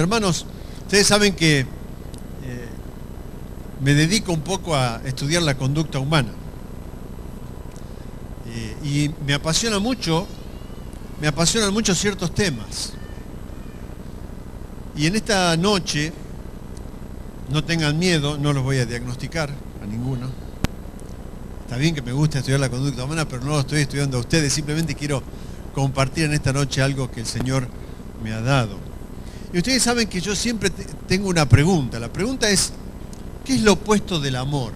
Hermanos, ustedes saben que me dedico un poco a estudiar la conducta humana. Y me apasionan mucho ciertos temas. Y en esta noche, no tengan miedo, no los voy a diagnosticar a ninguno. Está bien que me gusta estudiar la conducta humana, pero no lo estoy estudiando a ustedes, simplemente quiero compartir en esta noche algo que el Señor me ha dado. Y ustedes saben que yo siempre tengo una pregunta. La pregunta es, ¿qué es lo opuesto del amor?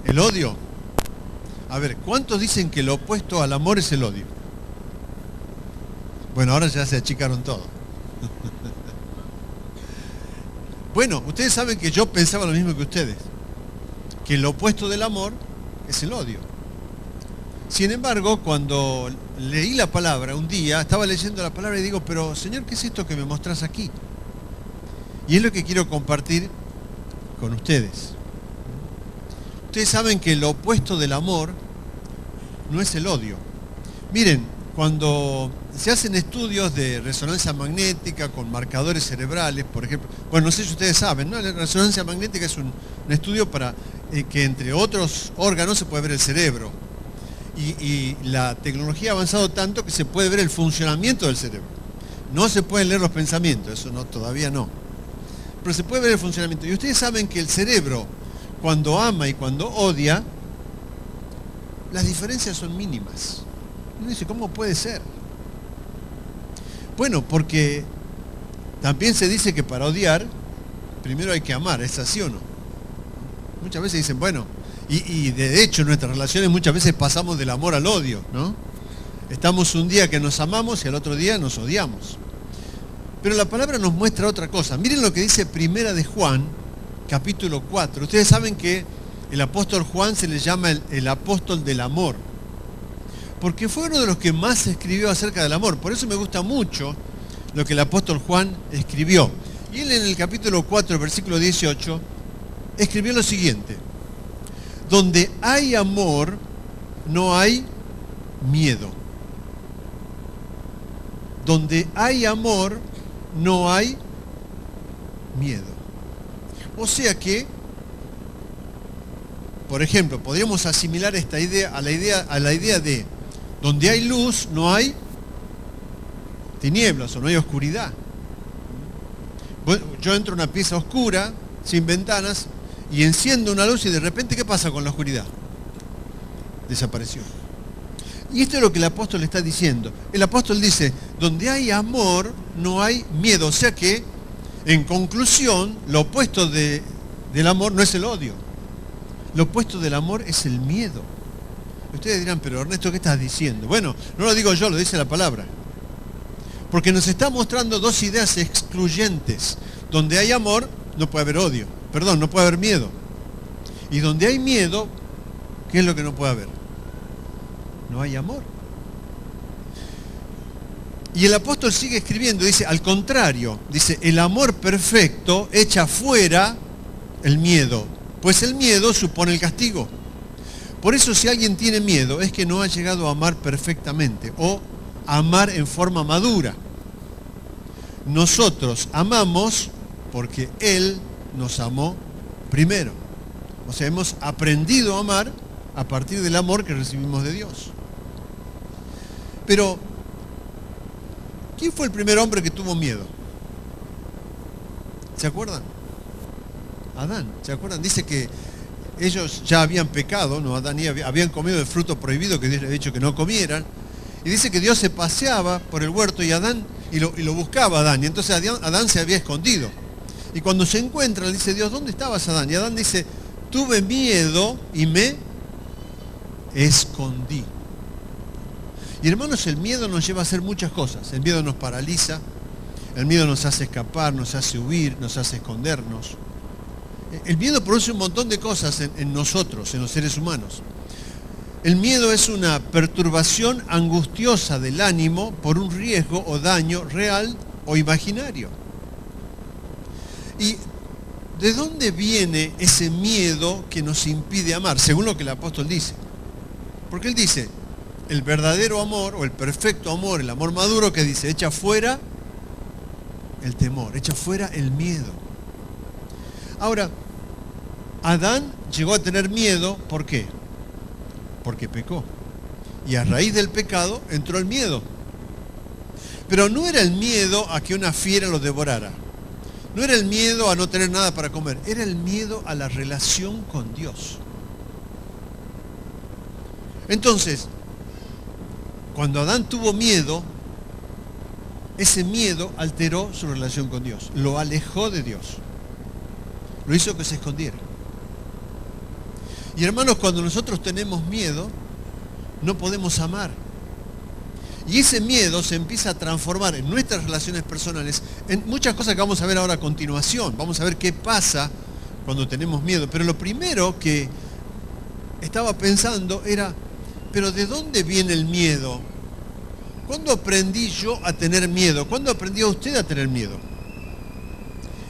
¿El odio? A ver, ¿cuántos dicen que lo opuesto al amor es el odio? Bueno, ahora ya se achicaron todo. Bueno, ustedes saben que yo pensaba lo mismo que ustedes, que lo opuesto del amor es el odio. Sin embargo, cuando leí la palabra un día, estaba leyendo la palabra y digo, pero Señor, ¿qué es esto que me mostrás aquí? Y es lo que quiero compartir con ustedes. Ustedes saben que lo opuesto del amor no es el odio. Miren, cuando se hacen estudios de resonancia magnética con marcadores cerebrales, por ejemplo, bueno, no sé si ustedes saben, ¿no? La resonancia magnética es un estudio para que entre otros órganos se puede ver el cerebro. Y la tecnología ha avanzado tanto que se puede ver el funcionamiento del cerebro. No se pueden leer los pensamientos, eso no, todavía no. Pero se puede ver el funcionamiento. Y ustedes saben que el cerebro, cuando ama y cuando odia, las diferencias son mínimas. Uno dice, ¿cómo puede ser? Bueno, porque también se dice que para odiar, primero hay que amar, ¿es así o no? Muchas veces dicen, bueno, y de hecho en nuestras relaciones muchas veces pasamos del amor al odio, ¿no? Estamos un día que nos amamos y al otro día nos odiamos. Pero la palabra nos muestra otra cosa. Miren lo que dice Primera de Juan, capítulo 4. Ustedes saben que el apóstol Juan se le llama el apóstol del amor, porque fue uno de los que más escribió acerca del amor. Por eso me gusta mucho lo que el apóstol Juan escribió. Y él en el capítulo 4, versículo 18, escribió lo siguiente: donde hay amor, no hay miedo. Donde hay amor, no hay miedo. O sea que, por ejemplo, podríamos asimilar esta idea a la idea de donde hay luz, no hay tinieblas o no hay oscuridad. Bueno, yo entro a una pieza oscura, sin ventanas, y enciendo una luz y de repente, ¿qué pasa con la oscuridad? Desapareció. Y esto es lo que el apóstol está diciendo. El apóstol dice, donde hay amor, no hay miedo. O sea que, en conclusión, lo opuesto del amor no es el odio. Lo opuesto del amor es el miedo. Ustedes dirán, pero Ernesto, ¿qué estás diciendo? Bueno, no lo digo yo, lo dice la palabra. Porque nos está mostrando dos ideas excluyentes. Donde hay amor, no puede haber odio. Perdón, no puede haber miedo. Y donde hay miedo, ¿qué es lo que no puede haber? No hay amor. Y el apóstol sigue escribiendo, dice, al contrario, dice, el amor perfecto echa fuera el miedo, pues el miedo supone el castigo. Por eso si alguien tiene miedo, es que no ha llegado a amar perfectamente o amar en forma madura. Nosotros amamos porque Él nos amó primero. O sea, hemos aprendido a amar a partir del amor que recibimos de Dios. Pero, ¿quién fue el primer hombre que tuvo miedo? ¿Se acuerdan? Adán, ¿se acuerdan? Dice que ellos ya habían pecado, ¿no? Adán y Eva habían comido el fruto prohibido que Dios les había dicho que no comieran. Y dice que Dios se paseaba por el huerto y lo buscaba a Adán. Y entonces Adán se había escondido. Y cuando se encuentran, dice Dios, ¿dónde estabas, Adán? Y Adán dice, tuve miedo y me escondí. Y hermanos, el miedo nos lleva a hacer muchas cosas. El miedo nos paraliza, el miedo nos hace escapar, nos hace huir, nos hace escondernos. El miedo produce un montón de cosas en nosotros, en los seres humanos. El miedo es una perturbación angustiosa del ánimo por un riesgo o daño real o imaginario. ¿Y de dónde viene ese miedo que nos impide amar? Según lo que el apóstol dice. Porque él dice, el verdadero amor o el perfecto amor, el amor maduro que dice, echa fuera el temor, echa fuera el miedo. Ahora, Adán llegó a tener miedo, ¿por qué? Porque pecó. Y a raíz del pecado entró el miedo. Pero no era el miedo a que una fiera lo devorara. No era el miedo a no tener nada para comer. Era el miedo a la relación con Dios. Entonces, cuando Adán tuvo miedo, ese miedo alteró su relación con Dios. Lo alejó de Dios. Lo hizo que se escondiera. Y hermanos, cuando nosotros tenemos miedo, no podemos amar. Y ese miedo se empieza a transformar en nuestras relaciones personales, en muchas cosas que vamos a ver ahora a continuación. Vamos a ver qué pasa cuando tenemos miedo. Pero lo primero que estaba pensando era, ¿pero de dónde viene el miedo? ¿Cuándo aprendí yo a tener miedo? ¿Cuándo aprendió usted a tener miedo?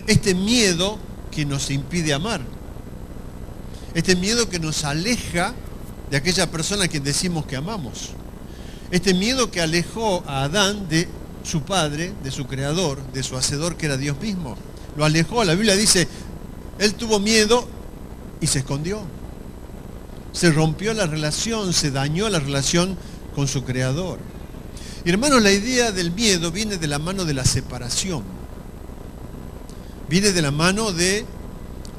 Este miedo que nos impide amar. Este miedo que nos aleja de aquella persona a quien decimos que amamos. Este miedo que alejó a Adán de su padre, de su creador, de su hacedor que era Dios mismo. Lo alejó, la Biblia dice, él tuvo miedo y se escondió. Se rompió la relación, se dañó la relación con su creador. Y hermanos, la idea del miedo viene de la mano de la separación. Viene de la mano de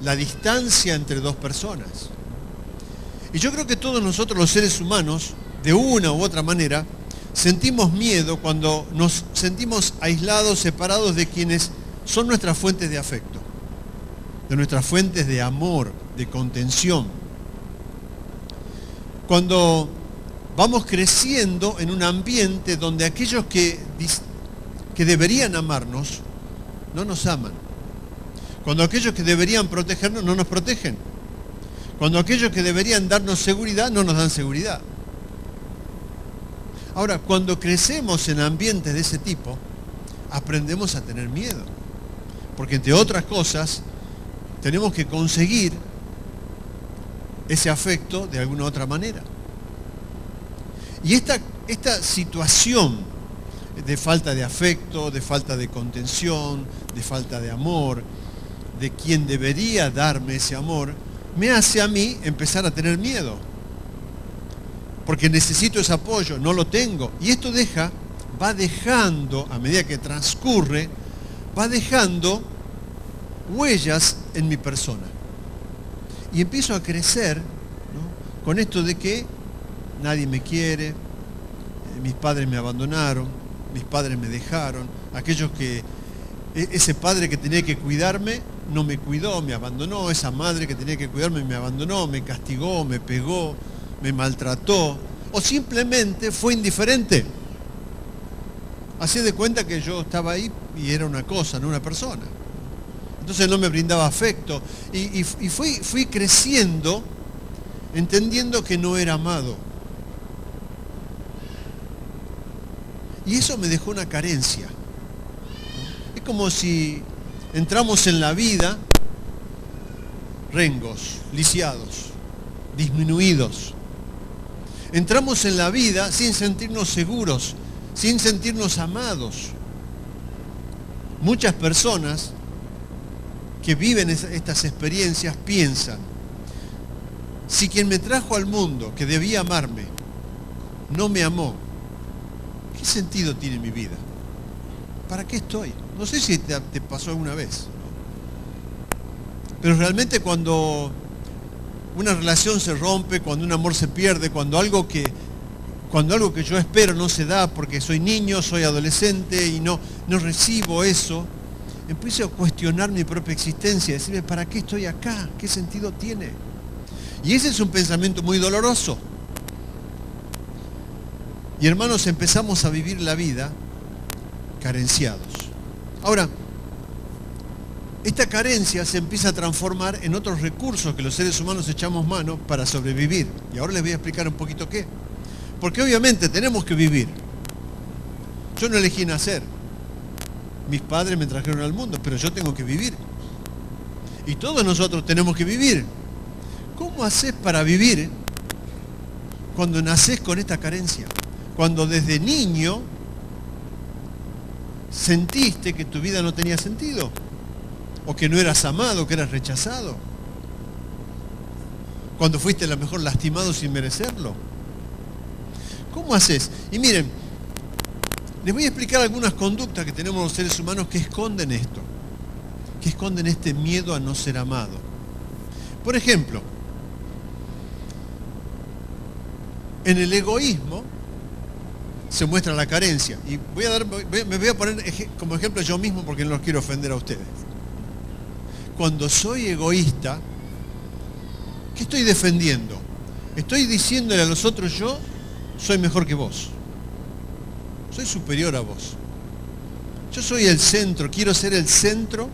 la distancia entre dos personas. Y yo creo que todos nosotros los seres humanos, de una u otra manera, sentimos miedo cuando nos sentimos aislados, separados de quienes son nuestras fuentes de afecto, de nuestras fuentes de amor, de contención. Cuando vamos creciendo en un ambiente donde aquellos que deberían amarnos, no nos aman. Cuando aquellos que deberían protegernos no nos protegen. Cuando aquellos que deberían darnos seguridad no nos dan seguridad. Ahora, cuando crecemos en ambientes de ese tipo, aprendemos a tener miedo. Porque entre otras cosas, tenemos que conseguir ese afecto de alguna otra manera. Y esta situación de falta de afecto, de falta de contención, de falta de amor, de quien debería darme ese amor, me hace a mí empezar a tener miedo. Porque necesito ese apoyo, no lo tengo. Y esto va dejando, a medida que transcurre, va dejando huellas en mi persona. Y empiezo a crecer, ¿no?, con esto de que nadie me quiere, mis padres me abandonaron, mis padres me dejaron, ese padre que tenía que cuidarme no me cuidó, me abandonó, esa madre que tenía que cuidarme me abandonó, me castigó, me pegó, me maltrató, o simplemente fue indiferente. Hacía de cuenta que yo estaba ahí y era una cosa, no una persona. Entonces no me brindaba afecto. Y fui creciendo entendiendo que no era amado. Y eso me dejó una carencia. Es como si entramos en la vida rengos, lisiados, disminuidos. Entramos en la vida sin sentirnos seguros, sin sentirnos amados. Muchas personas que viven estas experiencias piensan, si quien me trajo al mundo, que debía amarme, no me amó, ¿qué sentido tiene mi vida? ¿Para qué estoy? No sé si te pasó alguna vez, pero realmente cuando una relación se rompe, cuando un amor se pierde, cuando algo que yo espero no se da porque soy niño, soy adolescente y no recibo eso, empiezo a cuestionar mi propia existencia, decirme, ¿para qué estoy acá? ¿Qué sentido tiene? Y ese es un pensamiento muy doloroso. Y hermanos, empezamos a vivir la vida carenciados. Ahora, esta carencia se empieza a transformar en otros recursos que los seres humanos echamos mano para sobrevivir. Y ahora les voy a explicar un poquito qué. Porque obviamente tenemos que vivir. Yo no elegí nacer. Mis padres me trajeron al mundo, pero yo tengo que vivir. Y todos nosotros tenemos que vivir. ¿Cómo haces para vivir Cuando nacés con esta carencia, cuando desde niño sentiste que tu vida no tenía sentido, o que no eras amado, que eras rechazado, cuando fuiste a lo mejor lastimado sin merecerlo. ¿Cómo haces? Y miren, les voy a explicar algunas conductas que tenemos los seres humanos que esconden esto, que esconden este miedo a no ser amado. Por ejemplo, en el egoísmo se muestra la carencia. Y me voy a poner como ejemplo yo mismo porque no los quiero ofender a ustedes. Cuando soy egoísta, ¿qué estoy defendiendo? Estoy diciéndole a los otros, yo soy mejor que vos. Soy superior a vos. Yo soy el centro, quiero ser el centro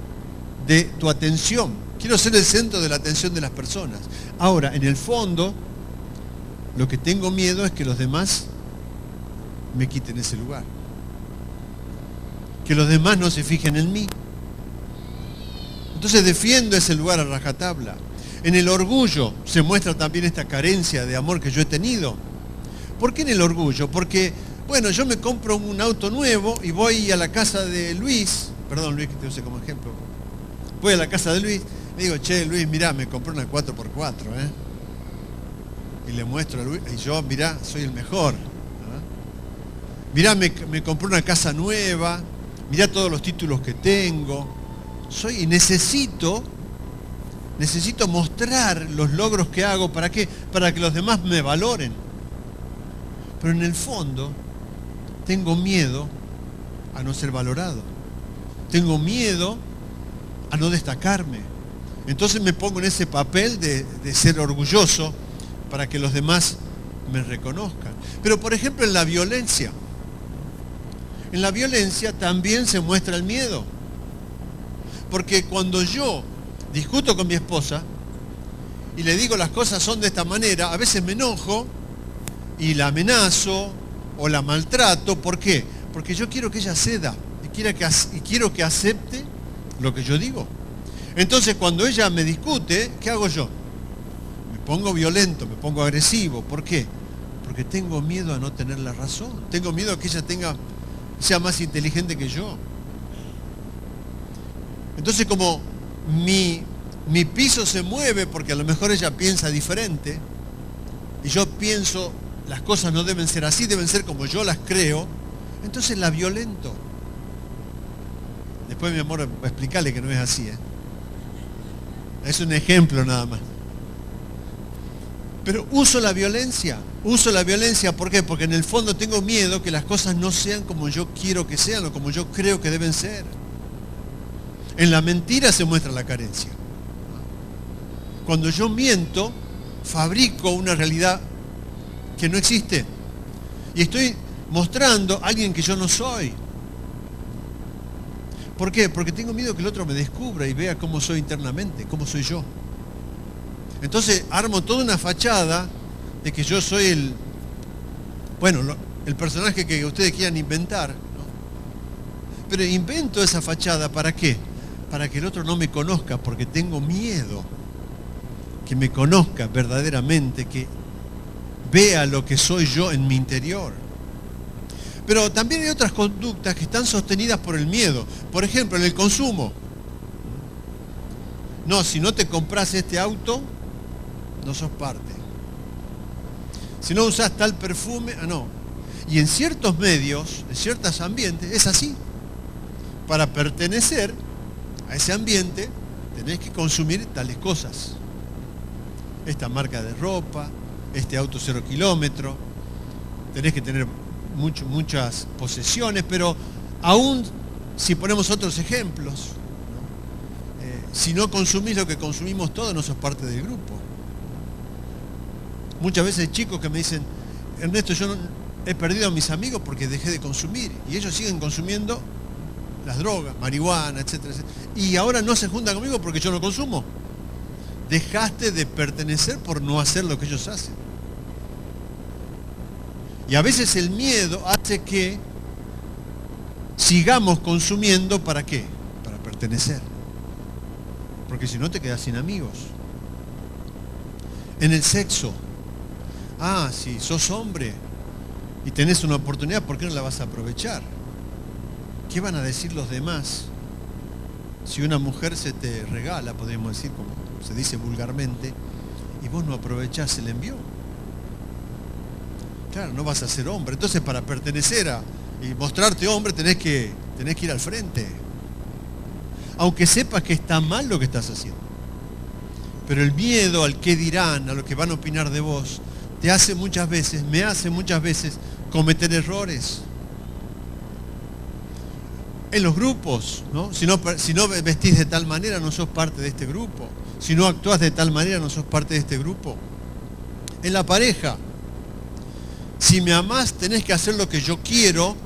de tu atención. Quiero ser el centro de la atención de las personas. Ahora, en el fondo, lo que tengo miedo es que los demás me quiten ese lugar. Que los demás no se fijen en mí. Entonces defiendo ese lugar a rajatabla. En el orgullo se muestra también esta carencia de amor que yo he tenido. ¿Por qué en el orgullo? Porque, bueno, yo me compro un auto nuevo y voy a la casa de Luis, perdón Luis que te use como ejemplo, voy a la casa de Luis, le digo, che Luis, mirá, me compré una 4x4, y le muestro a Luis, y yo, mirá, soy el mejor. Mirá, me compré una casa nueva, mirá todos los títulos que tengo. Y necesito mostrar los logros que hago. ¿Para qué? Para que los demás me valoren. Pero en el fondo, tengo miedo a no ser valorado. Tengo miedo a no destacarme. Entonces me pongo en ese papel de ser orgulloso para que los demás me reconozcan. Pero por ejemplo en la violencia también se muestra el miedo. Porque cuando yo discuto con mi esposa y le digo las cosas son de esta manera, a veces me enojo y la amenazo o la maltrato. ¿Por qué? Porque yo quiero que ella ceda y quiero que acepte lo que yo digo. Entonces cuando ella me discute, ¿qué hago yo? Me pongo violento, me pongo agresivo. ¿Por qué? Porque tengo miedo a no tener la razón. Tengo miedo a que ella sea más inteligente que yo. Entonces como mi piso se mueve porque a lo mejor ella piensa diferente y yo pienso las cosas no deben ser así, deben ser como yo las creo, entonces la violento. Después mi amor, explicarle que no es así. Es un ejemplo nada más. Pero uso la violencia. ¿Por qué? Porque en el fondo tengo miedo que las cosas no sean como yo quiero que sean o como yo creo que deben ser. En la mentira se muestra la carencia. Cuando yo miento, fabrico una realidad que no existe. Y estoy mostrando a alguien que yo no soy. ¿Por qué? Porque tengo miedo que el otro me descubra y vea cómo soy internamente, cómo soy yo. Entonces armo toda una fachada de que yo soy el personaje que ustedes quieran inventar, ¿no? Pero invento esa fachada, ¿para qué? Para que el otro no me conozca, porque tengo miedo que me conozca verdaderamente, que vea lo que soy yo en mi interior. Pero también hay otras conductas que están sostenidas por el miedo. Por ejemplo, en el consumo. No, si no te compras este auto, no sos parte. Si no usás tal perfume, no. Y en ciertos medios, en ciertos ambientes, es así. Para pertenecer a ese ambiente, tenés que consumir tales cosas. Esta marca de ropa, este auto 0 kilómetro, tenés que tener muchas posesiones, pero aún si ponemos otros ejemplos, ¿no? Si no consumís lo que consumimos todos, no sos parte del grupo. Muchas veces hay chicos que me dicen, Ernesto, yo he perdido a mis amigos porque dejé de consumir, y ellos siguen consumiendo las drogas, marihuana, etcétera, etcétera. Y ahora no se juntan conmigo porque yo no consumo. Dejaste de pertenecer por no hacer lo que ellos hacen. Y a veces el miedo hace que sigamos consumiendo, ¿para qué? Para pertenecer. Porque si no te quedas sin amigos. En el sexo. Si sos hombre y tenés una oportunidad, ¿por qué no la vas a aprovechar? ¿Qué van a decir los demás si una mujer se te regala, podríamos decir, como se dice vulgarmente, y vos no aprovechás el envío? Claro, no vas a ser hombre. Entonces, para pertenecer y mostrarte hombre, tenés que ir al frente. Aunque sepas que está mal lo que estás haciendo. Pero el miedo al qué dirán, a lo que van a opinar de vos, me hace muchas veces cometer errores. En los grupos, ¿no? Si no vestís de tal manera, no sos parte de este grupo. Si no actuás de tal manera, no sos parte de este grupo. En la pareja, si me amás, tenés que hacer lo que yo quiero,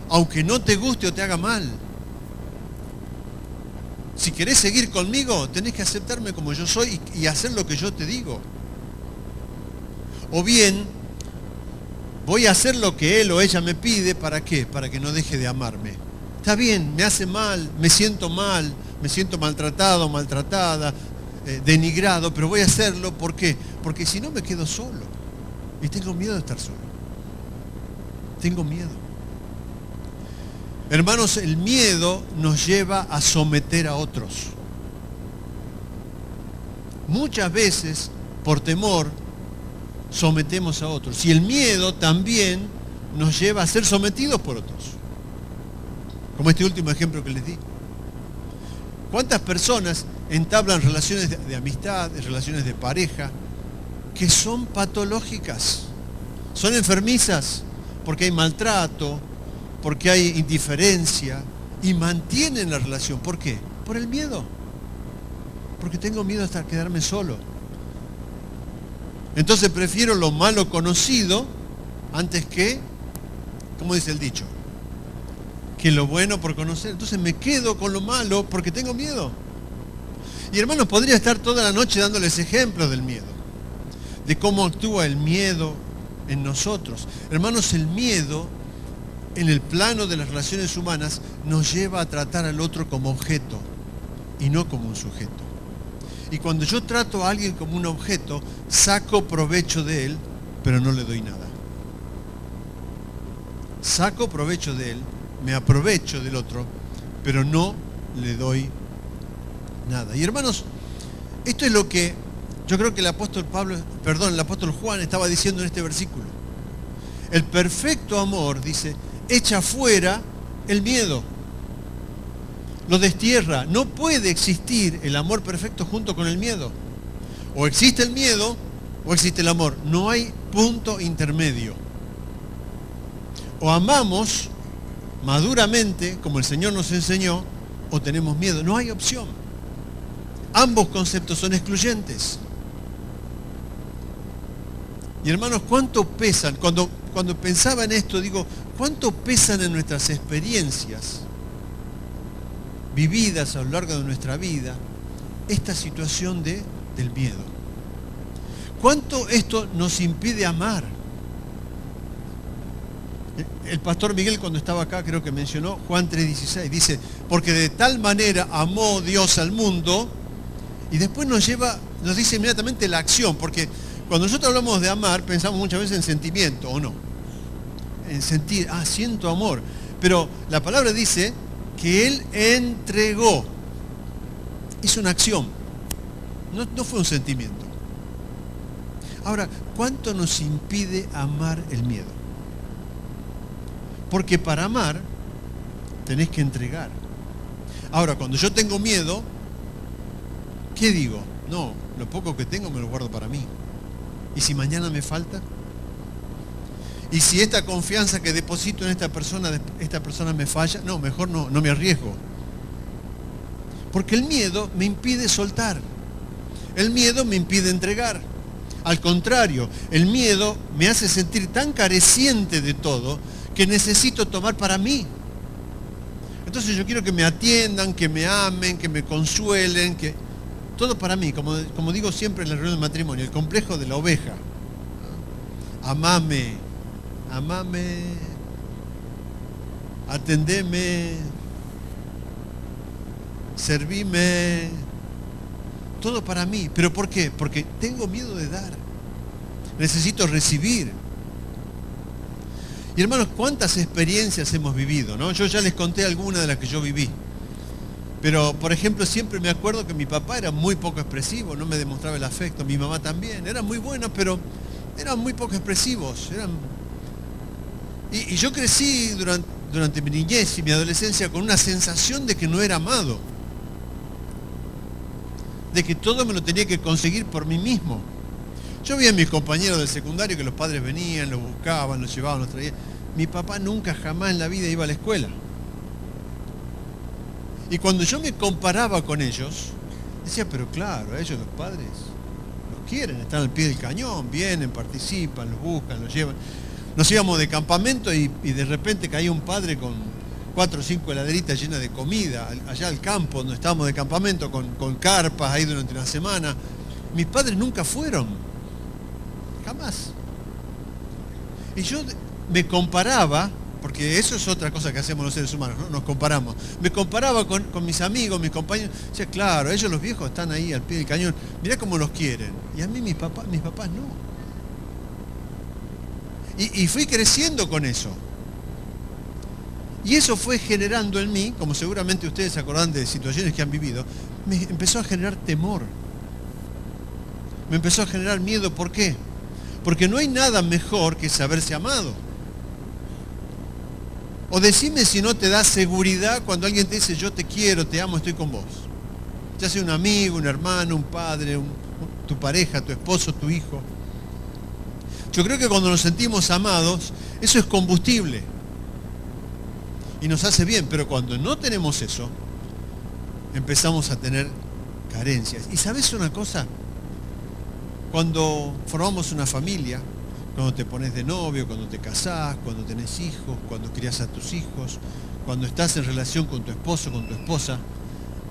aunque no te guste o te haga mal. Si querés seguir conmigo, tenés que aceptarme como yo soy y hacer lo que yo te digo. O bien, voy a hacer lo que él o ella me pide, ¿para qué? Para que no deje de amarme. Está bien, me hace mal, me siento maltratado, maltratada, denigrado, pero voy a hacerlo, ¿por qué? Porque si no me quedo solo. Y tengo miedo de estar solo. Tengo miedo. Hermanos, el miedo nos lleva a someter a otros. Muchas veces, por temor, sometemos a otros. Y el miedo también nos lleva a ser sometidos por otros. Como este último ejemplo que les di. ¿Cuántas personas entablan relaciones de amistad, relaciones de pareja, que son patológicas? Son enfermizas porque hay maltrato, porque hay indiferencia, y mantienen la relación. ¿Por qué? Por el miedo. Porque tengo miedo hasta quedarme solo. Entonces prefiero lo malo conocido antes que, ¿cómo dice el dicho? Que lo bueno por conocer. Entonces me quedo con lo malo porque tengo miedo. Y hermanos, podría estar toda la noche dándoles ejemplos del miedo, de cómo actúa el miedo en nosotros. Hermanos, el miedo en el plano de las relaciones humanas nos lleva a tratar al otro como objeto y no como un sujeto. Y cuando yo trato a alguien como un objeto, saco provecho de él, pero no le doy nada. Saco provecho de él, me aprovecho del otro, pero no le doy nada. Y hermanos, esto es lo que yo creo que el apóstol Juan estaba diciendo en este versículo. El perfecto amor, dice, echa fuera el miedo, lo destierra. No puede existir el amor perfecto junto con el miedo. O existe el miedo o existe el amor. No hay punto intermedio. O amamos maduramente, como el Señor nos enseñó, o tenemos miedo. No hay opción. Ambos conceptos son excluyentes. Y hermanos, ¿cuánto pesan? Cuando pensaba en esto, digo, ¿cuánto pesan en nuestras experiencias vividas a lo largo de nuestra vida esta situación del miedo? ¿Cuánto esto nos impide amar? El pastor Miguel, cuando estaba acá, creo que mencionó Juan 3:16, dice, porque de tal manera amó Dios al mundo, y después nos dice inmediatamente la acción, porque cuando nosotros hablamos de amar, pensamos muchas veces en sentimiento, ¿o no? En sentir, siento amor. Pero la palabra dice que Él entregó. Hizo una acción. No fue un sentimiento. Ahora, ¿cuánto nos impide amar el miedo? Porque para amar, tenés que entregar. Ahora, cuando yo tengo miedo, ¿qué digo? No, lo poco que tengo me lo guardo para mí. ¿Y si mañana me falta? ¿Y si esta confianza que deposito en esta persona me falla? No, mejor no me arriesgo. Porque el miedo me impide soltar. El miedo me impide entregar. Al contrario, el miedo me hace sentir tan careciente de todo que necesito tomar para mí. Entonces yo quiero que me atiendan, que me amen, que me consuelen, todo para mí, como digo siempre en la reunión de matrimonio, el complejo de la oveja. Amame, atendeme, servime, todo para mí. ¿Pero por qué? Porque tengo miedo de dar. necesito recibir. Y hermanos, ¿cuántas experiencias hemos vivido, no? Yo ya les conté algunas de las que yo viví. Pero, por ejemplo, siempre me acuerdo que mi papá era muy poco expresivo, no me demostraba el afecto, mi mamá también. Eran muy buenos, pero eran muy poco expresivos. Y yo crecí durante mi niñez y mi adolescencia con una sensación de que no era amado. De que todo me lo tenía que conseguir por mí mismo. Yo vi a mis compañeros del secundario que los padres venían, los buscaban, los llevaban, los traían. Mi papá nunca jamás en la vida iba a la escuela. Y cuando yo me comparaba con ellos, decía, pero claro, a ellos los padres los quieren, están al pie del cañón, vienen, participan, los buscan, los llevan. Nos íbamos de campamento y de repente caía un padre con 4 o 5 heladeritas llenas de comida, allá al campo donde estábamos de campamento, con carpas ahí durante una semana. Mis padres nunca fueron, jamás. Y yo me comparaba, porque eso es otra cosa que hacemos los seres humanos, ¿no? Nos comparamos. Me comparaba con mis amigos, mis compañeros. Decía, claro, ellos los viejos están ahí al pie del cañón, mirá cómo los quieren. Y a mí mis papás no. Y fui creciendo con eso. Y eso fue generando en mí, como seguramente ustedes se acordan de situaciones que han vivido, me empezó a generar temor. Me empezó a generar miedo. ¿Por qué? Porque no hay nada mejor que saberse amado. O decime si no te da seguridad cuando alguien te dice, yo te quiero, te amo, estoy con vos. Ya sea un amigo, un hermano, un padre, tu pareja, tu esposo, tu hijo. Yo creo que cuando nos sentimos amados, eso es combustible. Y nos hace bien, pero cuando no tenemos eso, empezamos a tener carencias. ¿Y sabes una cosa? Cuando formamos una familia, cuando te pones de novio, cuando te casás, cuando tenés hijos, cuando criás a tus hijos, cuando estás en relación con tu esposo, con tu esposa,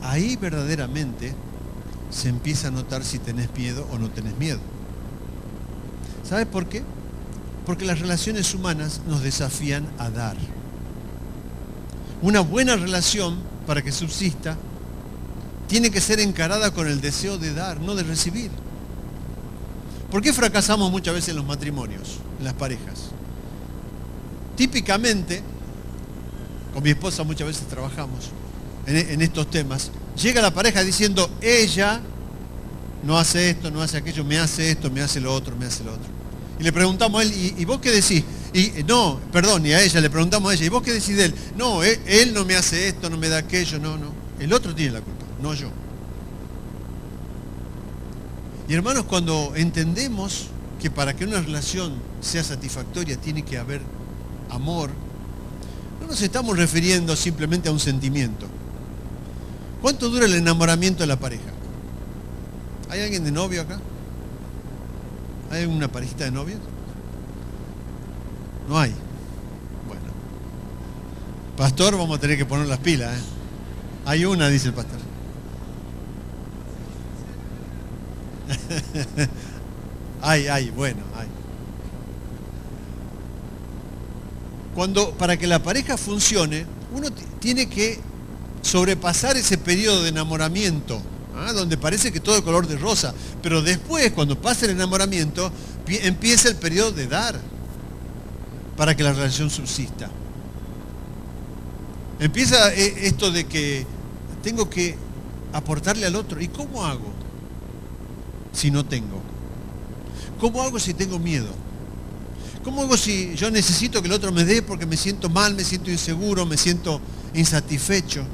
ahí verdaderamente se empieza a notar si tenés miedo o no tenés miedo. ¿Sabes por qué? Porque las relaciones humanas nos desafían a dar. Una buena relación, para que subsista, tiene que ser encarada con el deseo de dar, no de recibir. ¿Por qué fracasamos muchas veces en los matrimonios, en las parejas? Típicamente, con mi esposa muchas veces trabajamos en estos temas, llega la pareja diciendo, ella no hace esto, no hace aquello, me hace esto, me hace lo otro, me hace lo otro. Y le preguntamos a él, ¿y vos qué decís? Y a ella le preguntamos a ella, ¿y vos qué decís de él? No, él no me hace esto, no me da aquello, no. El otro tiene la culpa, no yo. Y hermanos, cuando entendemos que para que una relación sea satisfactoria tiene que haber amor, no nos estamos refiriendo simplemente a un sentimiento. ¿Cuánto dura el enamoramiento de la pareja? ¿Hay alguien de novio acá? ¿Hay una parejita de novios? No hay. Bueno. Pastor, vamos a tener que poner las pilas, ¿eh? Hay una, dice el pastor. Bueno. Para que la pareja funcione, uno tiene que sobrepasar ese periodo de enamoramiento, donde parece que todo es color de rosa, pero después, cuando pasa el enamoramiento, empieza el periodo de dar, para que la relación subsista. Empieza esto de que tengo que aportarle al otro. ¿Y cómo hago si no tengo? ¿Cómo hago si tengo miedo? ¿Cómo hago si yo necesito que el otro me dé porque me siento mal, me siento inseguro, me siento insatisfecho?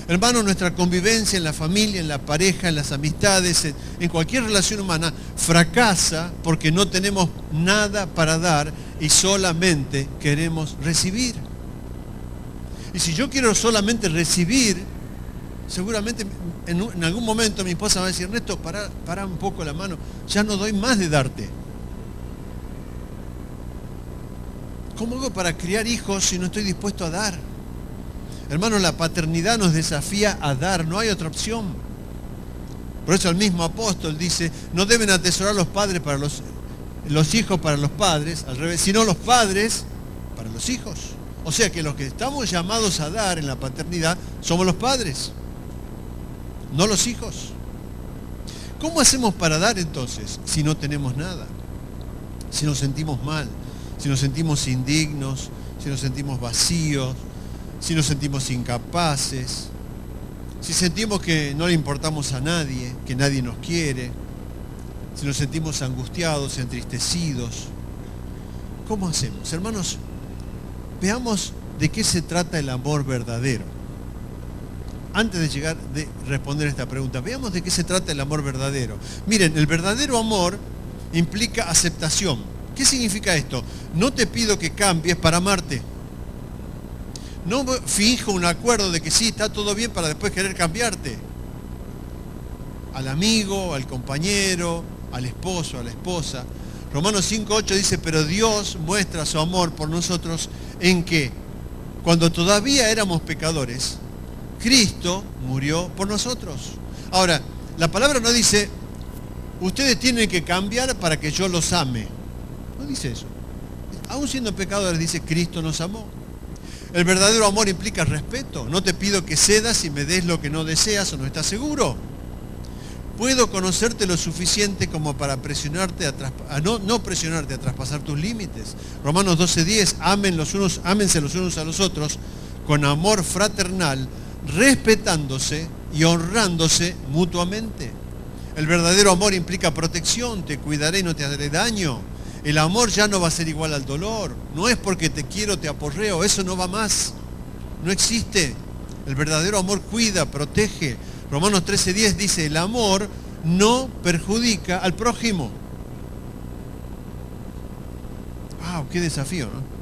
Hermano, nuestra convivencia en la familia, en la pareja, en las amistades, en cualquier relación humana, fracasa porque no tenemos nada para dar y solamente queremos recibir. Y si yo quiero solamente recibir, seguramente en algún momento mi esposa va a decir, Ernesto, para un poco la mano, ya no doy más de darte. ¿Cómo hago para criar hijos si no estoy dispuesto a dar? Hermanos, la paternidad nos desafía a dar, no hay otra opción. Por eso el mismo apóstol dice, no deben atesorar los padres para los hijos para los padres, al revés, sino los padres para los hijos. O sea que los que estamos llamados a dar en la paternidad somos los padres, no los hijos. ¿Cómo hacemos para dar entonces si no tenemos nada? si nos sentimos mal, si nos sentimos indignos, si nos sentimos vacíos, si nos sentimos incapaces, si sentimos que no le importamos a nadie, que nadie nos quiere, si nos sentimos angustiados, entristecidos. ¿Cómo hacemos? Hermanos, veamos de qué se trata el amor verdadero. Antes de responder esta pregunta, veamos de qué se trata el amor verdadero. Miren, el verdadero amor implica aceptación. ¿Qué significa esto? No te pido que cambies para amarte. No finjo un acuerdo de que sí, está todo bien para después querer cambiarte. Al amigo, al compañero, al esposo, a la esposa. Romanos 5:8 dice, pero Dios muestra su amor por nosotros en que, cuando todavía éramos pecadores, Cristo murió por nosotros. Ahora, la palabra no dice, ustedes tienen que cambiar para que yo los ame. No dice eso. Aún siendo pecadores, dice, Cristo nos amó. El verdadero amor implica respeto. No te pido que cedas y me des lo que no deseas o no estás seguro. Puedo conocerte lo suficiente como para presionarte no presionarte a traspasar tus límites. Romanos 12:10, ámense los unos a los otros con amor fraternal, respetándose y honrándose mutuamente. El verdadero amor implica protección, te cuidaré y no te haré daño. El amor ya no va a ser igual al dolor. No es porque te quiero, te aporreo, eso no va más. No existe. El verdadero amor cuida, protege. Romanos 13:10 dice, el amor no perjudica al prójimo. ¡Wow! ¡Qué desafío!, ¿no?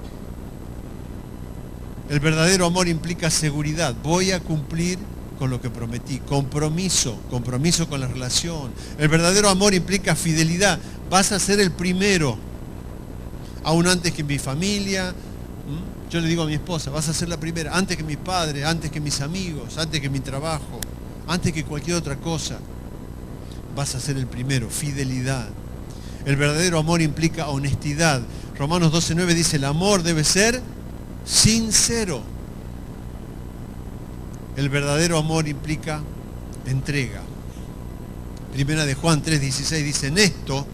El verdadero amor implica seguridad. Voy a cumplir con lo que prometí. Compromiso con la relación. El verdadero amor implica fidelidad. Vas a ser el primero. Aún antes que mi familia. Yo le digo a mi esposa, vas a ser la primera. Antes que mis padres, antes que mis amigos, antes que mi trabajo, antes que cualquier otra cosa. Vas a ser el primero. Fidelidad. El verdadero amor implica honestidad. Romanos 12:9 dice, el amor debe ser sincero. El verdadero amor implica entrega. Primera de Juan 3:16 dice, en esto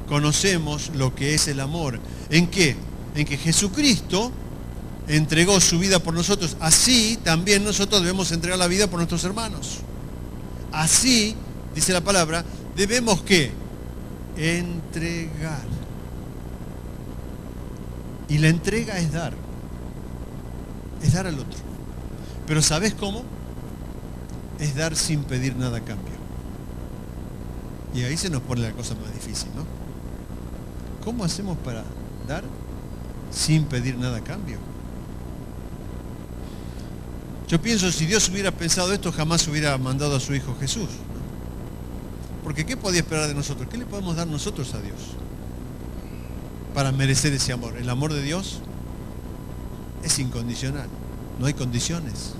conocemos lo que es el amor. ¿En qué? En que Jesucristo entregó su vida por nosotros. Así también nosotros debemos entregar la vida por nuestros hermanos. Así, dice la palabra, debemos ¿qué? Entregar. Y la entrega es dar. Es dar al otro. Pero ¿sabes cómo? Es dar sin pedir nada a cambio. Y ahí se nos pone la cosa más difícil, ¿no? ¿Cómo hacemos para dar sin pedir nada a cambio? Yo pienso, si Dios hubiera pensado esto, jamás hubiera mandado a su Hijo Jesús, ¿no? Porque ¿qué podía esperar de nosotros? ¿Qué le podemos dar nosotros a Dios para merecer ese amor? El amor de Dios es incondicional, no hay condiciones.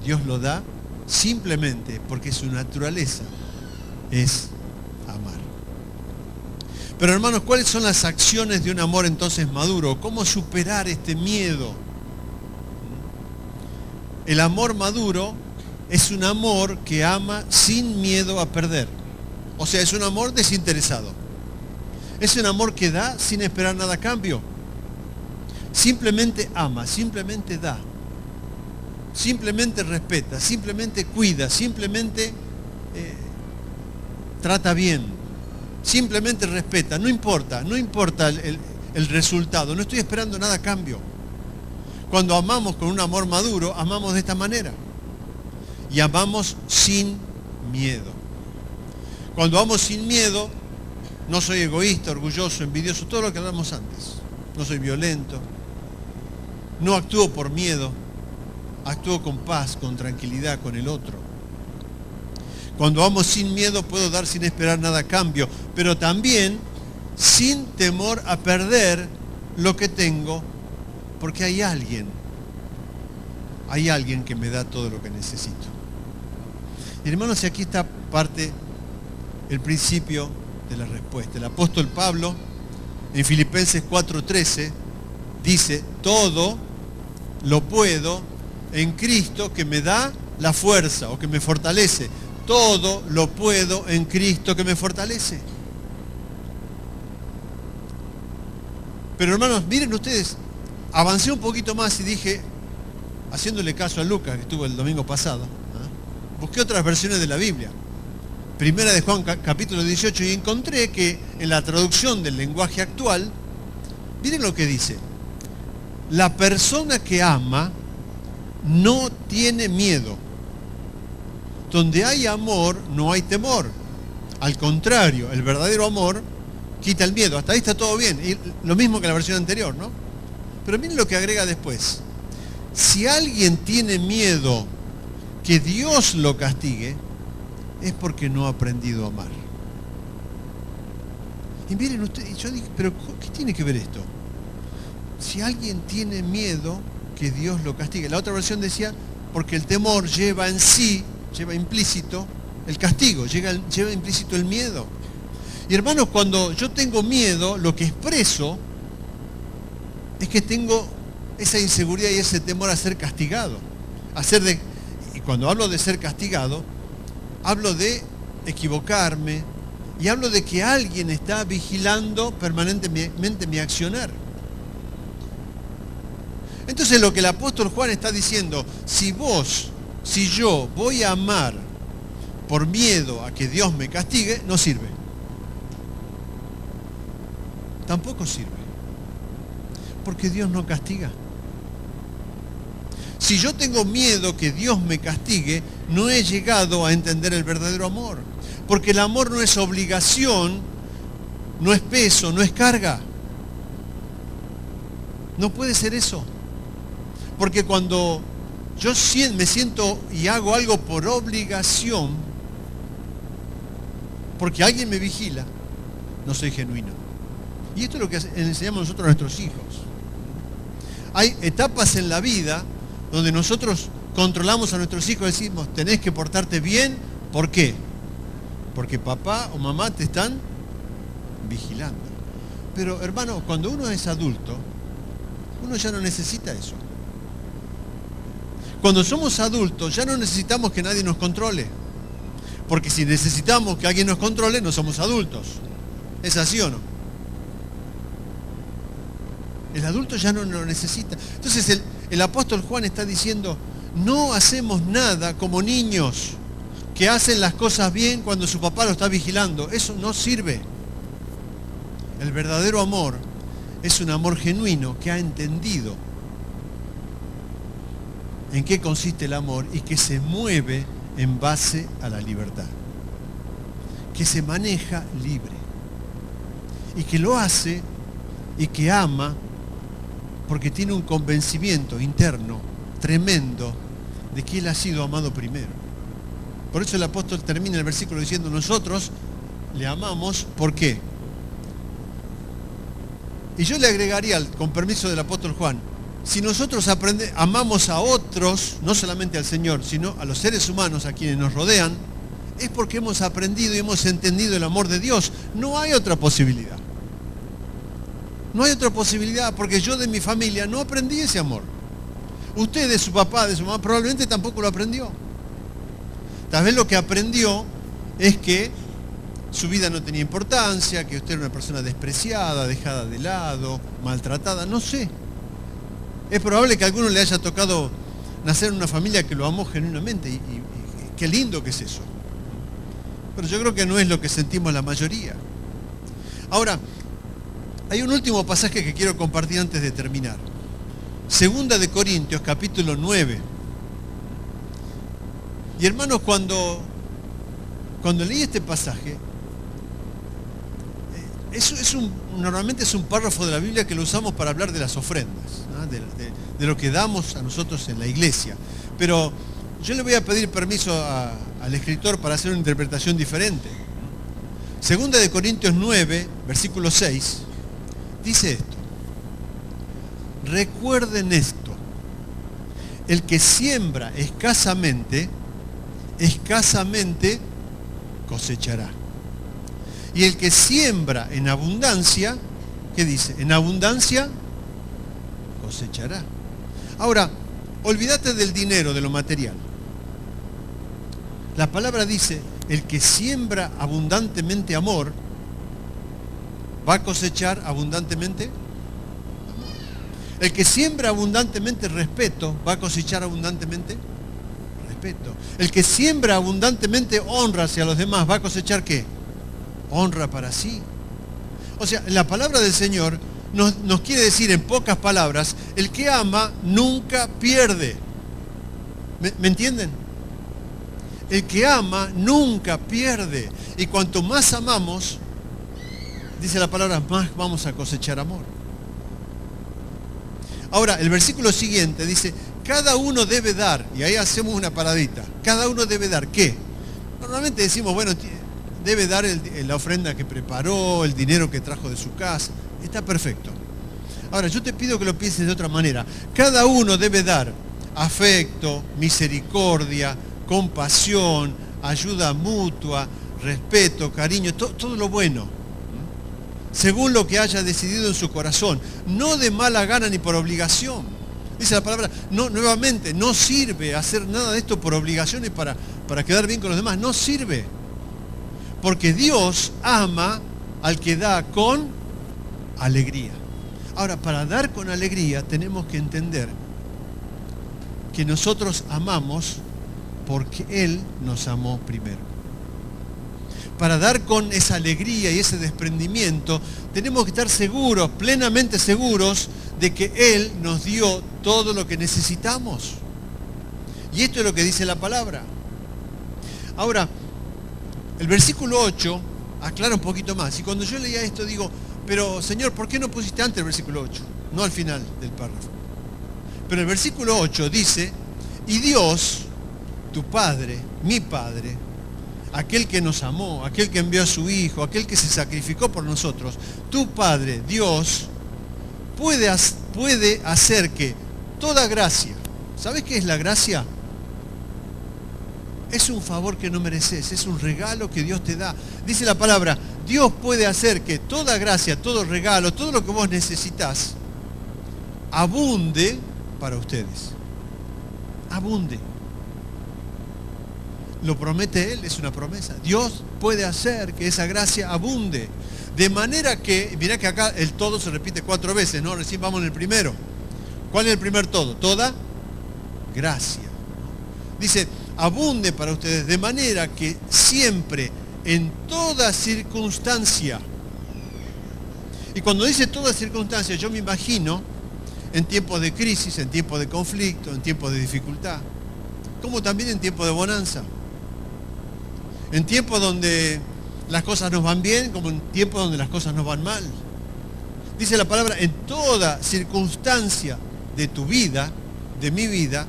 Dios lo da simplemente porque su naturaleza es amar. Pero hermanos, ¿cuáles son las acciones de un amor entonces maduro? ¿Cómo superar este miedo? El amor maduro es un amor que ama sin miedo a perder. O sea, es un amor desinteresado. Es un amor que da sin esperar nada a cambio. Simplemente ama, simplemente da. Simplemente respeta, simplemente cuida, simplemente trata bien. Simplemente respeta, no importa el resultado. No estoy esperando nada a cambio. Cuando amamos con un amor maduro, amamos de esta manera. Y amamos sin miedo. Cuando amo sin miedo, no soy egoísta, orgulloso, envidioso, todo lo que hablamos antes. No soy violento. No actúo por miedo. Actúo con paz, con tranquilidad con el otro. Cuando amo sin miedo, puedo dar sin esperar nada a cambio, pero también sin temor a perder lo que tengo, porque hay alguien que me da todo lo que necesito. Y hermanos, aquí está parte, el principio de la respuesta. El apóstol Pablo, en Filipenses 4:13, dice, todo lo puedo en Cristo que me da la fuerza o que me fortalece. Todo lo puedo en Cristo que me fortalece. Pero hermanos, miren ustedes, avancé un poquito más y dije, haciéndole caso a Lucas, que estuvo el domingo pasado, busqué otras versiones de la Biblia. Primera de Juan capítulo 18, y encontré que en la traducción del lenguaje actual, miren lo que dice: la persona que ama no tiene miedo. Donde hay amor, no hay temor. Al contrario, el verdadero amor quita el miedo. Hasta ahí está todo bien. Y lo mismo que la versión anterior, ¿no? Pero miren lo que agrega después. Si alguien tiene miedo que Dios lo castigue, es porque no ha aprendido a amar. Y miren ustedes, yo dije, pero ¿qué tiene que ver esto? Si alguien tiene miedo que Dios lo castigue. La otra versión decía, porque el temor lleva en sí, lleva implícito el castigo, lleva implícito el miedo. Y hermanos, cuando yo tengo miedo, lo que expreso es que tengo esa inseguridad y ese temor a ser castigado. Y cuando hablo de ser castigado, hablo de equivocarme y hablo de que alguien está vigilando permanentemente mi accionar. Entonces lo que el apóstol Juan está diciendo, si yo voy a amar por miedo a que Dios me castigue, no sirve. Tampoco sirve. Porque Dios no castiga. Si yo tengo miedo que Dios me castigue, no he llegado a entender el verdadero amor. Porque el amor no es obligación, no es peso, no es carga. No puede ser eso. Porque cuando yo me siento y hago algo por obligación, porque alguien me vigila, no soy genuino. Y esto es lo que enseñamos nosotros a nuestros hijos. Hay etapas en la vida donde nosotros controlamos a nuestros hijos y decimos, tenés que portarte bien. ¿Por qué? Porque papá o mamá te están vigilando. Pero hermano, cuando uno es adulto, uno ya no necesita eso. Cuando somos adultos ya no necesitamos que nadie nos controle. Porque si necesitamos que alguien nos controle, no somos adultos. ¿Es así o no? El adulto ya no lo necesita. Entonces el apóstol Juan está diciendo, no hacemos nada como niños que hacen las cosas bien cuando su papá lo está vigilando. Eso no sirve. El verdadero amor es un amor genuino que ha entendido en qué consiste el amor y que se mueve en base a la libertad, que se maneja libre y que lo hace y que ama porque tiene un convencimiento interno tremendo de que él ha sido amado primero. Por eso el apóstol termina el versículo diciendo, nosotros le amamos, ¿por qué? Y yo le agregaría, con permiso del apóstol Juan, si nosotros amamos a otros, no solamente al Señor, sino a los seres humanos, a quienes nos rodean, es porque hemos aprendido y hemos entendido el amor de Dios. No hay otra posibilidad. No hay otra posibilidad, porque yo de mi familia no aprendí ese amor. Usted de su papá, de su mamá, probablemente tampoco lo aprendió. Tal vez lo que aprendió es que su vida no tenía importancia, que usted era una persona despreciada, dejada de lado, maltratada, no sé. Es probable que a alguno le haya tocado nacer en una familia que lo amó genuinamente y qué lindo que es eso. Pero yo creo que no es lo que sentimos la mayoría. Ahora, hay un último pasaje que quiero compartir antes de terminar. Segunda de Corintios, capítulo 9. Y hermanos, cuando leí este pasaje, normalmente es un párrafo de la Biblia que lo usamos para hablar de las ofrendas, ¿no? de lo que damos a nosotros en la iglesia. Pero yo le voy a pedir permiso al escritor para hacer una interpretación diferente. Segunda de Corintios 9, versículo 6, dice esto. Recuerden esto, el que siembra escasamente cosechará. Y el que siembra en abundancia, ¿qué dice? En abundancia cosechará. Ahora, olvídate del dinero, de lo material. La palabra dice, el que siembra abundantemente amor, ¿va a cosechar abundantemente? El que siembra abundantemente respeto va a cosechar abundantemente respeto. El que siembra abundantemente honra hacia los demás va a cosechar ¿qué? Honra para sí. O sea, la palabra del Señor nos quiere decir en pocas palabras, el que ama nunca pierde. ¿Me entienden? El que ama nunca pierde. Y cuanto más amamos, dice la palabra, más vamos a cosechar amor. Ahora, el versículo siguiente dice, cada uno debe dar, y ahí hacemos una paradita, cada uno debe dar, ¿qué? Normalmente decimos, bueno, debe dar la ofrenda que preparó, el dinero que trajo de su casa, está perfecto. Ahora, yo te pido que lo pienses de otra manera. Cada uno debe dar afecto, misericordia, compasión, ayuda mutua, respeto, cariño, todo lo bueno, según lo que haya decidido en su corazón, no de mala gana ni por obligación. Dice la palabra, no, nuevamente, no sirve hacer nada de esto por obligación y para quedar bien con los demás, no sirve. Porque Dios ama al que da con alegría. Ahora, para dar con alegría tenemos que entender que nosotros amamos porque Él nos amó primero. Para dar con esa alegría y ese desprendimiento, tenemos que estar seguros, plenamente seguros, de que Él nos dio todo lo que necesitamos. Y esto es lo que dice la palabra. Ahora, el versículo 8 aclara un poquito más. Y cuando yo leía esto digo, pero Señor, ¿por qué no pusiste antes el versículo 8? No al final del párrafo. Pero el versículo 8 dice, y Dios, tu Padre, mi Padre, aquel que nos amó, aquel que envió a su Hijo, aquel que se sacrificó por nosotros, tu Padre, Dios, puede hacer que toda gracia, ¿sabes qué es la gracia? Es un favor que no mereces, es un regalo que Dios te da. Dice la palabra, Dios puede hacer que toda gracia, todo regalo, todo lo que vos necesitas, abunde para ustedes. Abunde. Lo promete Él, es una promesa. Dios puede hacer que esa gracia abunde. De manera que, mirá que acá el todo se repite 4 veces, ¿no? Recién vamos en el primero. ¿Cuál es el primer todo? Toda gracia. Dice, abunde para ustedes, de manera que siempre, en toda circunstancia. Y cuando dice toda circunstancia, yo me imagino en tiempos de crisis, en tiempos de conflicto, en tiempos de dificultad, como también en tiempos de bonanza. En tiempos donde las cosas nos van bien, como en tiempos donde las cosas nos van mal. Dice la palabra, en toda circunstancia de tu vida, de mi vida,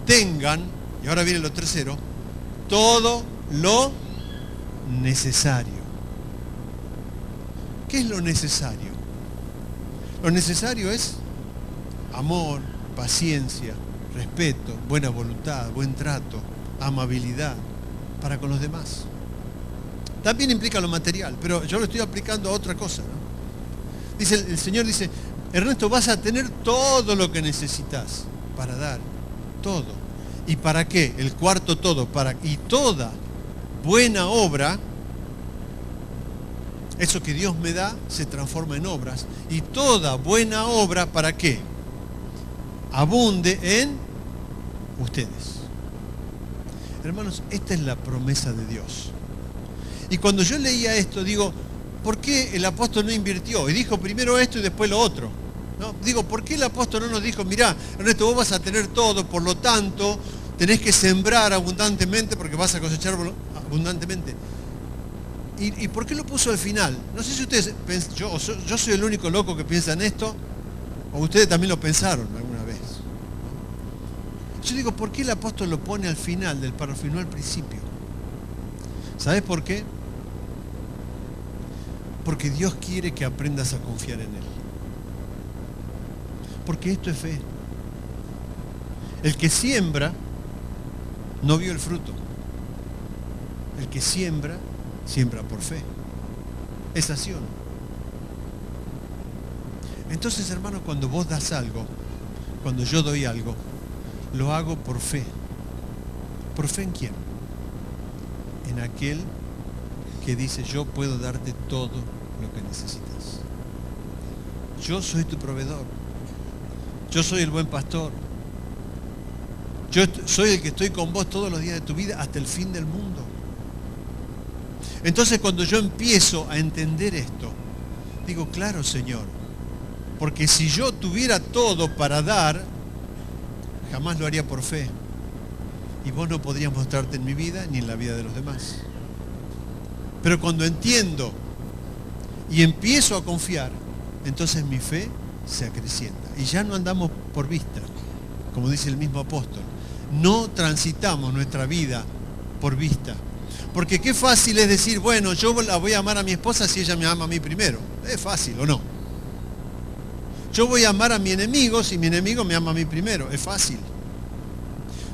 tengan, y ahora viene lo tercero, todo lo necesario. ¿Qué es lo necesario? Lo necesario es amor, paciencia, respeto, buena voluntad, buen trato, amabilidad para con los demás. También implica lo material, pero yo lo estoy aplicando a otra cosa, ¿no? Dice, el Señor dice, Ernesto, vas a tener todo lo que necesitas para dar, todo. ¿Y para qué? El cuarto todo, y toda buena obra, eso que Dios me da se transforma en obras. Y toda buena obra, ¿para qué? Abunde en ustedes. Hermanos, esta es la promesa de Dios. Y cuando yo leía esto, digo, ¿por qué el apóstol no invirtió? Y dijo primero esto y después lo otro, ¿no? Digo, ¿por qué el apóstol no nos dijo, mirá, Ernesto, vos vas a tener todo, por lo tanto, tenés que sembrar abundantemente porque vas a cosechar abundantemente? ¿Y por qué lo puso al final? No sé si ustedes, yo soy el único loco que piensa en esto, o ustedes también lo pensaron alguna vez. Yo digo, ¿por qué el apóstol lo pone al final del párrafo y no al principio? ¿Sabes por qué? Porque Dios quiere que aprendas a confiar en Él. Porque esto es fe. El que siembra no vio el fruto. El que siembra, siembra por fe. Es así o no. Entonces, hermanos, cuando vos das algo, cuando yo doy algo, lo hago por fe. ¿Por fe en quién? En aquel que dice, yo puedo darte todo lo que necesitas. Yo soy tu proveedor. Yo soy el buen pastor. Yo soy el que estoy con vos todos los días de tu vida hasta el fin del mundo. Entonces cuando yo empiezo a entender esto, digo, claro, Señor, porque si yo tuviera todo para dar, jamás lo haría por fe. Y vos no podrías mostrarte en mi vida ni en la vida de los demás. Pero cuando entiendo y empiezo a confiar, entonces mi fe se acrecienta. Y ya no andamos por vista, como dice el mismo apóstol. No transitamos nuestra vida por vista. Porque qué fácil es decir, bueno, yo la voy a amar a mi esposa si ella me ama a mí primero. Es fácil, ¿o no? Yo voy a amar a mi enemigo si mi enemigo me ama a mí primero. Es fácil.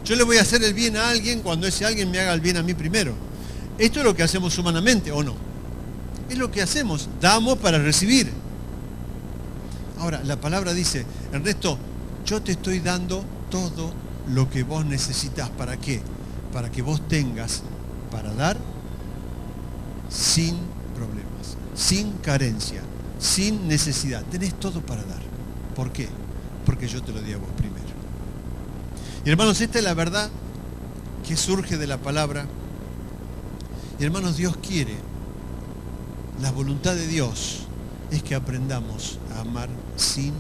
Yo le voy a hacer el bien a alguien cuando ese alguien me haga el bien a mí primero. Esto es lo que hacemos humanamente, ¿o no? Es lo que hacemos. Damos para recibir. Ahora, la palabra dice, Ernesto, yo te estoy dando todo lo que vos necesitas. ¿Para qué? Para que vos tengas para dar sin problemas, sin carencia, sin necesidad. Tenés todo para dar. ¿Por qué? Porque yo te lo di a vos primero. Y hermanos, esta es la verdad que surge de la palabra. Y hermanos, Dios quiere, la voluntad de Dios es que aprendamos a amar sin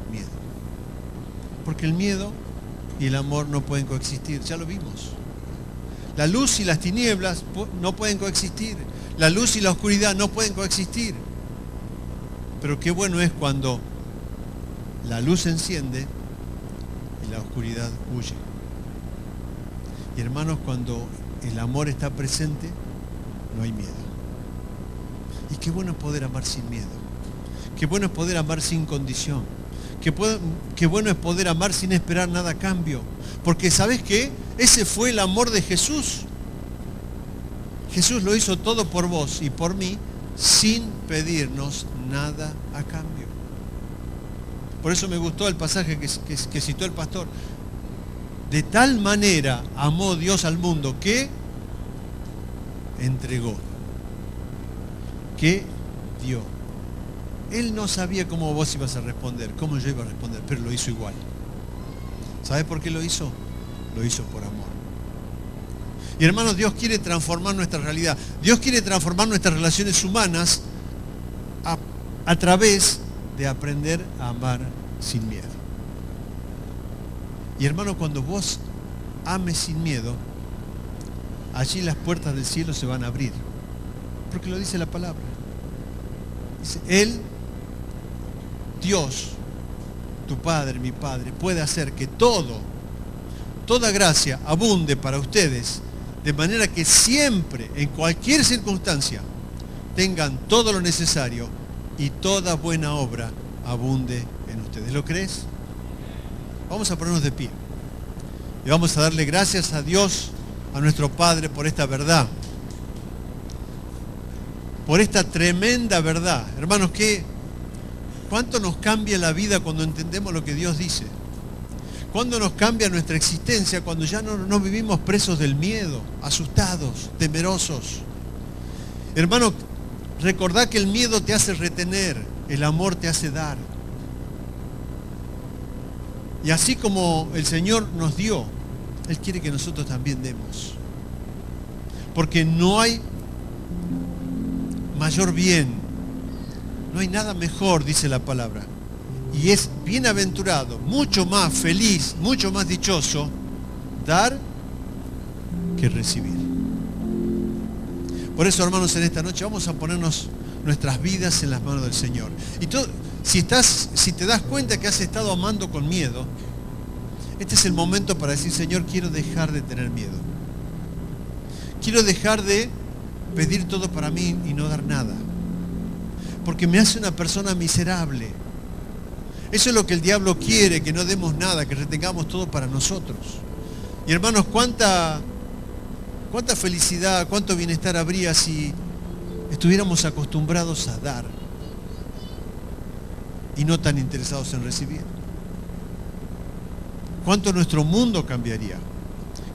miedo. Porque el miedo y el amor no pueden coexistir, ya lo vimos. La luz y las tinieblas no pueden coexistir. La luz y la oscuridad no pueden coexistir. Pero qué bueno es cuando la luz se enciende y la oscuridad huye. Y hermanos, cuando el amor está presente, no hay miedo. Y qué bueno es poder amar sin miedo. Qué bueno es poder amar sin condición. Qué bueno es poder amar sin esperar nada a cambio. Porque ¿sabes qué? Ese fue el amor de Jesús. Jesús lo hizo todo por vos y por mí sin pedirnos nada a cambio. Por eso me gustó el pasaje que citó el pastor. De tal manera amó Dios al mundo que entregó, que dio. Él no sabía cómo vos ibas a responder, cómo yo iba a responder, pero lo hizo igual. ¿Sabes por qué lo hizo? Lo hizo por amor. Y hermanos, Dios quiere transformar nuestra realidad. Dios quiere transformar nuestras relaciones humanas a través de aprender a amar sin miedo. Y hermano, cuando vos ames sin miedo, allí las puertas del cielo se van a abrir. Porque lo dice la palabra. Dice, Él, Dios, tu Padre, mi Padre, puede hacer que toda gracia abunde para ustedes, de manera que siempre, en cualquier circunstancia, tengan todo lo necesario y toda buena obra abunde en ustedes. ¿Lo crees? Vamos a ponernos de pie y vamos a darle gracias a Dios, a nuestro Padre, por esta verdad, por esta tremenda verdad. Hermanos, ¿cuánto nos cambia la vida cuando entendemos lo que Dios dice? ¿Cuándo nos cambia nuestra existencia cuando ya no vivimos presos del miedo, asustados, temerosos? Hermano, recordá que el miedo te hace retener, el amor te hace dar. Y así como el Señor nos dio, Él quiere que nosotros también demos. Porque no hay mayor bien, no hay nada mejor, dice la palabra. Y es bienaventurado, mucho más feliz, mucho más dichoso, dar que recibir. Por eso, hermanos, en esta noche vamos a ponernos nuestras vidas en las manos del Señor. Y si te das cuenta que has estado amando con miedo, este es el momento para decir, Señor, quiero dejar de tener miedo. Quiero dejar de pedir todo para mí y no dar nada. Porque me hace una persona miserable. Eso es lo que el diablo quiere, que no demos nada, que retengamos todo para nosotros. Y hermanos, cuánta felicidad, cuánto bienestar habría si estuviéramos acostumbrados a dar y no tan interesados en recibir. Cuánto nuestro mundo cambiaría.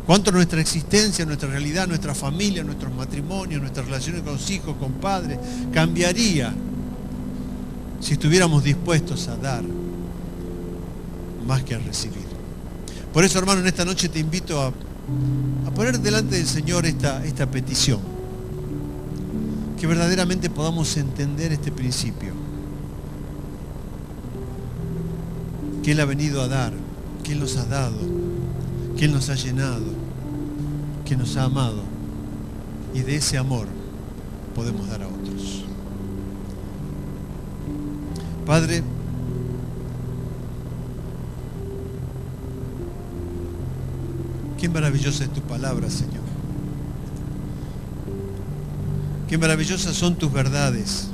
Cuánto nuestra existencia, nuestra realidad, nuestra familia, nuestros matrimonios, nuestras relaciones con los hijos, con padres, cambiaría si estuviéramos dispuestos a dar más que a recibir. Por eso, hermano, en esta noche te invito a poner delante del Señor esta petición. Que verdaderamente podamos entender este principio. Que Él ha venido a dar, que Él nos ha dado, que Él nos ha llenado, que nos ha amado. Y de ese amor podemos dar a otros. Padre, qué maravillosa es tu palabra, Señor. Qué maravillosas son tus verdades.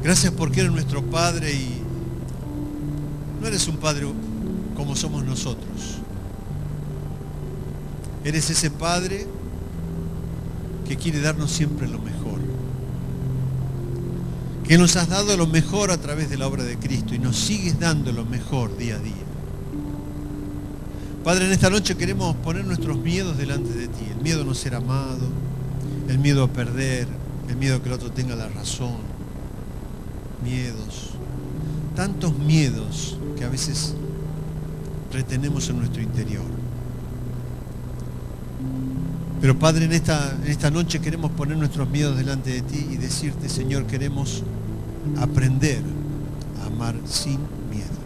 Gracias porque eres nuestro Padre y no eres un Padre como somos nosotros. Eres ese Padre que quiere darnos siempre lo mejor. Que nos has dado lo mejor a través de la obra de Cristo y nos sigues dando lo mejor día a día. Padre, en esta noche queremos poner nuestros miedos delante de ti. El miedo a no ser amado, el miedo a perder, el miedo a que el otro tenga la razón. Miedos, tantos miedos que a veces retenemos en nuestro interior. Pero Padre, en esta noche queremos poner nuestros miedos delante de ti y decirte, Señor, queremos aprender a amar sin miedo.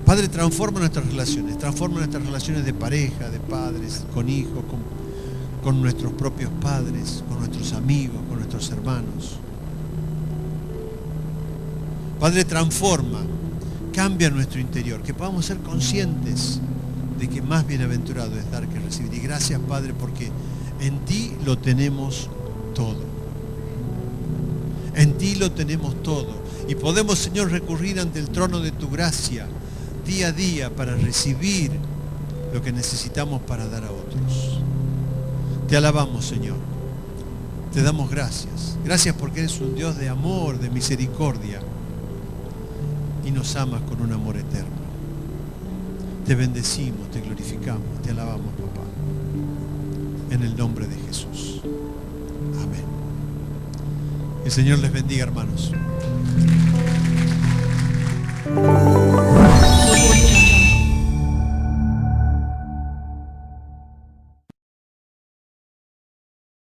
Padre, transforma nuestras relaciones de pareja, de padres, con hijos, con nuestros propios padres, con nuestros amigos, con nuestros hermanos. Padre, transforma, cambia nuestro interior, que podamos ser conscientes de que más bienaventurado es dar que recibir. Y gracias, Padre, porque en ti lo tenemos todo. En ti lo tenemos todo. Y podemos, Señor, recurrir ante el trono de tu gracia día a día para recibir lo que necesitamos para dar a otros. Te alabamos, Señor. Te damos gracias. Gracias porque eres un Dios de amor, de misericordia. Y nos amas con un amor eterno. Te bendecimos, te glorificamos, te alabamos, papá. En el nombre de Jesús. Amén. El Señor les bendiga, hermanos.